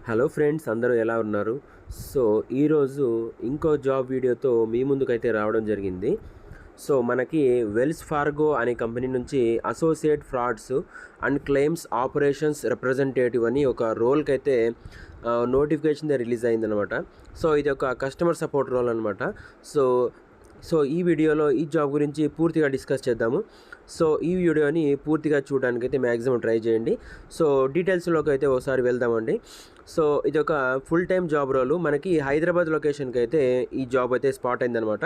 Hello friends, అందరూ ఎలా ఉన్నారు? సో ఈరోజు ఇంకో జాబ్ వీడియోతో మీ ముందుకైతే రావడం జరిగింది. సో మనకి వెల్స్ ఫార్గో అనే కంపెనీ నుంచి associate frauds and claims operations representative అని ఒక రోల్కి అయితే నోటిఫికేషన్ రిలీజ్ అయిందనమాట. సో ఇది ఒక కస్టమర్ సపోర్ట్ రోల్ అనమాట. సో సో ఈ వీడియోలో ఈ జాబ్ గురించి పూర్తిగా డిస్కస్ చేద్దాము. సో ఈ వీడియోని పూర్తిగా చూడడానికైతే మ్యాక్సిమం ట్రై చేయండి. సో డీటెయిల్స్లోకి అయితే ఒకసారి వెళ్దామండి. సో ఇది ఒక ఫుల్ టైం జాబ్ రోలు. మనకి హైదరాబాద్ లొకేషన్కి అయితే ఈ జాబ్ అయితే స్పాట్ అయిందనమాట.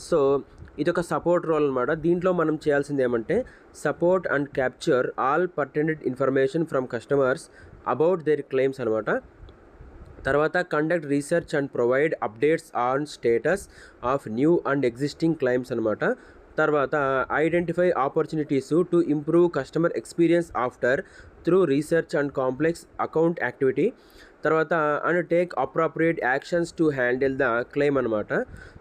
సో ఇది ఒక సపోర్ట్ రోల్ అనమాట. దీంట్లో మనం చేయాల్సింది ఏమంటే support and capture all pertinent information from customers about their claims అనమాట. తర్వాత conduct research and provide updates on status of new and existing claims అనమాట. తర్వాత identify opportunities to improve customer experience after through research and complex account activity. తర్వాత and take appropriate actions to handle the claim అనమాట.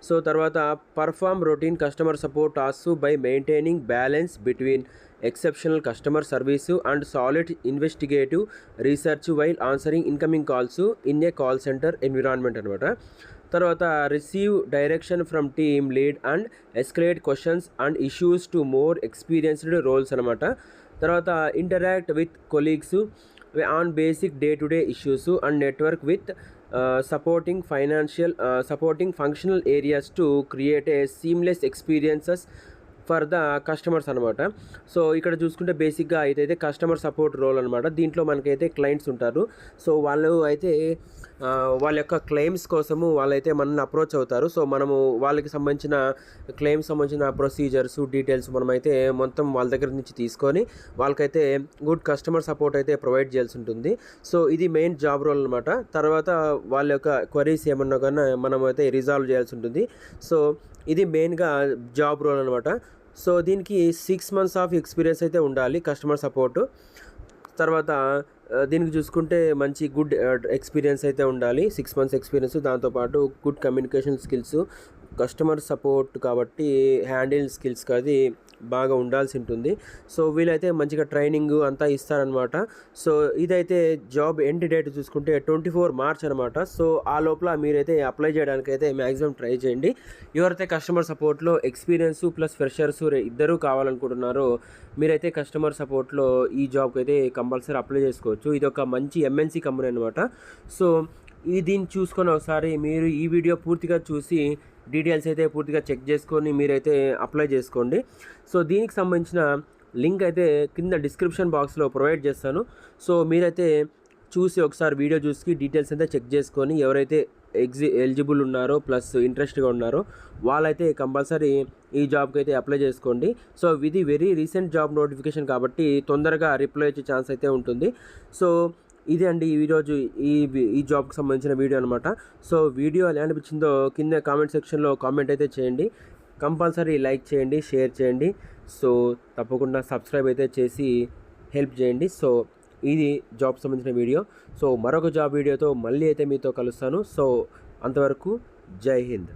So తర్వాత perform routine customer support task by maintaining balance between exceptional customer service and solid investigative research while answering incoming calls in a call centre environment అనమాట. తర్వాత receive direction from team lead and escalate questions and issues to more experienced roles అనమాట. తర్వాత interact with colleagues on basic day to day issues and network with supporting functional areas to create a seamless experiences for the customers అనమాట. So ఇక్కడ చూసుకుంటే బేసిక్గా అయితే customer support role అనమాట. దీంట్లో మనకైతే క్లయింట్స్ ఉంటారు. సో వాళ్ళు అయితే వాళ్ళ యొక్క క్లెయిమ్స్ కోసము వాళ్ళైతే మనల్ని అప్రోచ్ అవుతారు. సో మనము వాళ్ళకి సంబంధించిన ప్రొసీజర్స్ డీటెయిల్స్ మనమైతే మొత్తం వాళ్ళ దగ్గర నుంచి తీసుకొని వాళ్ళకైతే గుడ్ కస్టమర్ సపోర్ట్ అయితే ప్రొవైడ్ చేయాల్సి ఉంటుంది. సో ఇది మెయిన్ జాబ్ రోల్ అనమాట. తర్వాత వాళ్ళ యొక్క క్వరీస్ ఏమన్నా కానీ మనం అయితే రిజాల్వ్ చేయాల్సి ఉంటుంది. సో ఇది మెయిన్గా జాబ్ రోల్ అనమాట. సో దీనికి 6 months ఆఫ్ ఎక్స్పీరియన్స్ అయితే ఉండాలి కస్టమర్ సపోర్టు. తర్వాత దీనికి చూసుకుంటే మంచి గుడ్ ఎక్స్పీరియన్స్ అయితే ఉండాలి, 6 months ఎక్స్పీరియన్స్. దాంతోపాటు good communication skills, customer support కాబట్టి హ్యాండిల్ స్కిల్స్ అది బాగా ఉండాల్సి ఉంటుంది. సో వీళ్ళైతే మంచిగా ట్రైనింగ్ అంతా ఇస్తారనమాట. సో ఇదైతే జాబ్ ఎండ్ డేట్ చూసుకుంటే 24 March అనమాట. సో ఆ లోపల మీరైతే అప్లై చేయడానికి అయితే మ్యాక్సిమం ట్రై చేయండి. ఎవరైతే కస్టమర్ సపోర్ట్లో ఎక్స్పీరియన్స్ ప్లస్ ఫ్రెషర్స్ ఇద్దరూ కావాలనుకుంటున్నారో మీరైతే కస్టమర్ సపోర్ట్లో ఈ జాబ్కి అయితే కంపల్సరీ అప్లై చేసుకోవచ్చు. ఇది ఒక మంచి ఎంఎన్సీ కంపెనీ అనమాట. సో దీన్ని చూసుకొని ఒకసారి మీరు ఈ వీడియో పూర్తిగా చూసి డీటెయిల్స్ అయితే పూర్తిగా చెక్ చేసుకొని మీరైతే అప్లై చేసుకోండి. సో దీనికి సంబంధించిన లింక్ అయితే కింద డిస్క్రిప్షన్ బాక్స్లో ప్రొవైడ్ చేస్తాను. సో మీరైతే చూసి ఒకసారి వీడియో చూసి డీటెయిల్స్ అయితే చెక్ చేసుకొని ఎవరైతే ఎలిజిబుల్ ఉన్నారో ప్లస్ ఇంట్రెస్ట్గా ఉన్నారో వాళ్ళైతే కంపల్సరీ ఈ జాబ్కి అయితే అప్లై చేసుకోండి. సో ఇది వెరీ రీసెంట్ జాబ్ నోటిఫికేషన్ కాబట్టి తొందరగా రిప్లై వచ్చే ఛాన్స్ అయితే ఉంటుంది. సో ఇదే అండి ఈరోజు ఈ జాబ్కి సంబంధించిన వీడియో అనమాట. సో వీడియో ఎలా అనిపించిందో కింద కామెంట్ సెక్షన్లో కామెంట్ అయితే చేయండి. కంపల్సరీ లైక్ చేయండి, షేర్ చేయండి. సో తప్పకుండా సబ్స్క్రైబ్ అయితే చేసి హెల్ప్ చేయండి. సో ఇది జాబ్ సంబంధించిన వీడియో. సో మరొక జాబ్ వీడియోతో మళ్ళీ అయితే మీతో కలుస్తాను. సో అంతవరకు జై హింద్.